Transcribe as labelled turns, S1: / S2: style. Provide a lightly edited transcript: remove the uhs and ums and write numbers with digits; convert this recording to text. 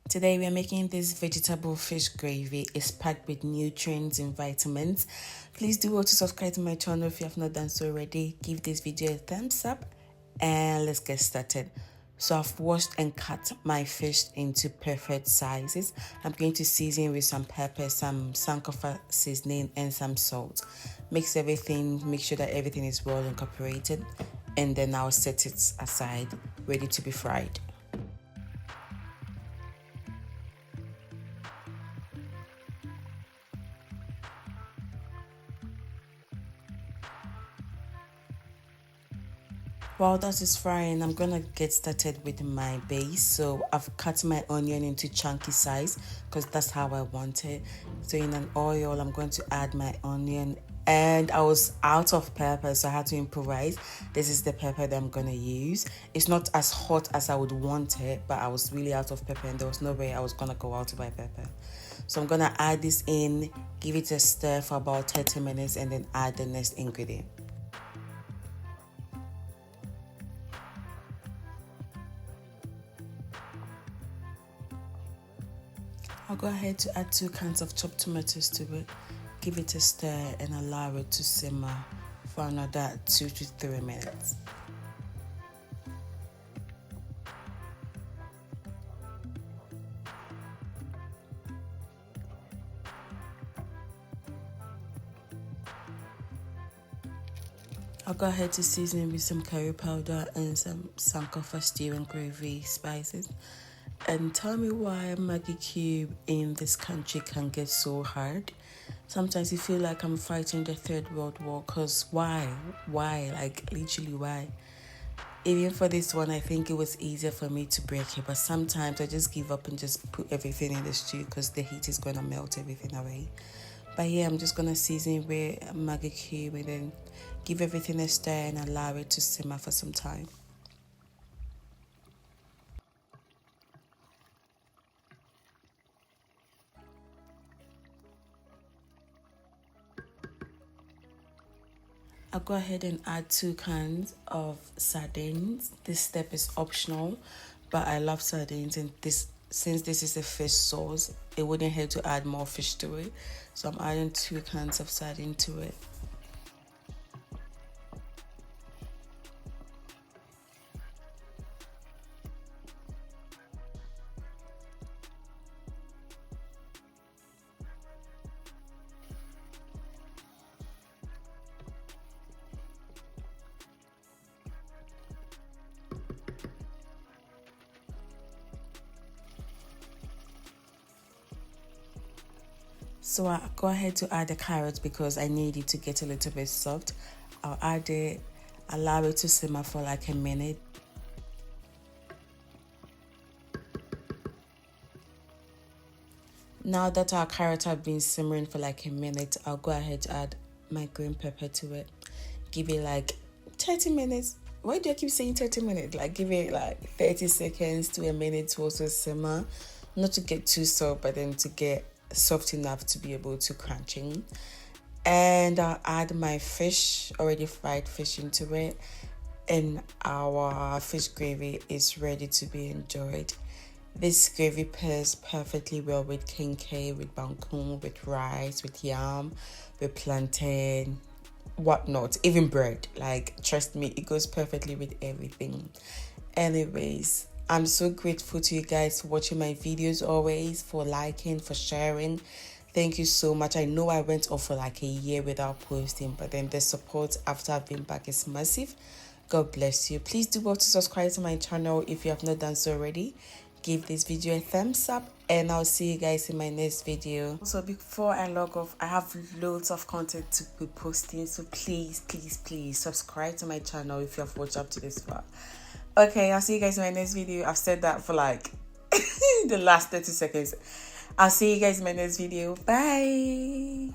S1: Today we are making this vegetable fish gravy. It's packed with nutrients and vitamins. Please do want to subscribe to my channel if you have not done so already. Give this video a thumbs up and let's get started. So I've washed and cut my fish into perfect sizes. I'm going to season with some pepper, some sankofa seasoning and some salt. Mix everything, make sure that everything is well incorporated, and then I'll set it aside, ready to be fried. While that is frying, I'm gonna get started with my base. So I've cut my onion into chunky size because that's how I want it. So in an oil, I'm going to add my onion, and I was out of pepper, so I had to improvise. This is the pepper that I'm gonna use. It's not as hot as I would want it, but I was really out of pepper and there was no way I was gonna go out to buy pepper. So I'm gonna add this in, give it a stir for about 30 minutes and then add the next ingredient. I'll go ahead to add 2 cans of chopped tomatoes to it, give it a stir and allow it to simmer for another 2 to 3 minutes. I'll go ahead to season with some curry powder and some sankofa stew and gravy spices. And tell me why Maggi cube in this country can get so hard. Sometimes you feel like I'm fighting the Third World War, because why? Like literally why? Even for this one, I think it was easier for me to break it, but sometimes I just give up and just put everything in the stew because the heat is going to melt everything away. But yeah, I'm just going to season with Maggi cube and then give everything a stir and allow it to simmer for some time. I'll go ahead and add 2 cans of sardines. This step is optional, but I love sardines, and since this is a fish sauce, it wouldn't hurt to add more fish to it. So I'm adding 2 cans of sardine to it. So I'll go ahead to add the carrots because I need it to get a little bit soft. I'll add it, allow it to simmer for like a minute. Now that our carrots have been simmering for like a minute, I'll go ahead to add my green pepper to it. Give it like 30 minutes. Why do I keep saying 30 minutes? Like give it like 30 seconds to a minute to also simmer. Not to get too soft, but then to get soft enough to be able to crunching. And I'll add my fish, already fried fish, into it, and our fish gravy is ready to be enjoyed. This gravy pairs perfectly well with kenkey, with bangkun, with rice, with yam, with plantain, whatnot, even bread. Like trust me, it goes perfectly with everything. Anyways, I'm so grateful to you guys for watching my videos always, for liking, for sharing. Thank you so much. I know I went off for like a year without posting, but then the support after I've been back is massive. God bless you. Please do want to subscribe to my channel if you have not done so already. Give this video a thumbs up and I'll see you guys in my next video. So before I log off, I have loads of content to be posting, so please subscribe to my channel if you have watched up to this far. Okay, I'll see you guys in my next video. I've said that for like the last 30 seconds. I'll see you guys in my next video. Bye.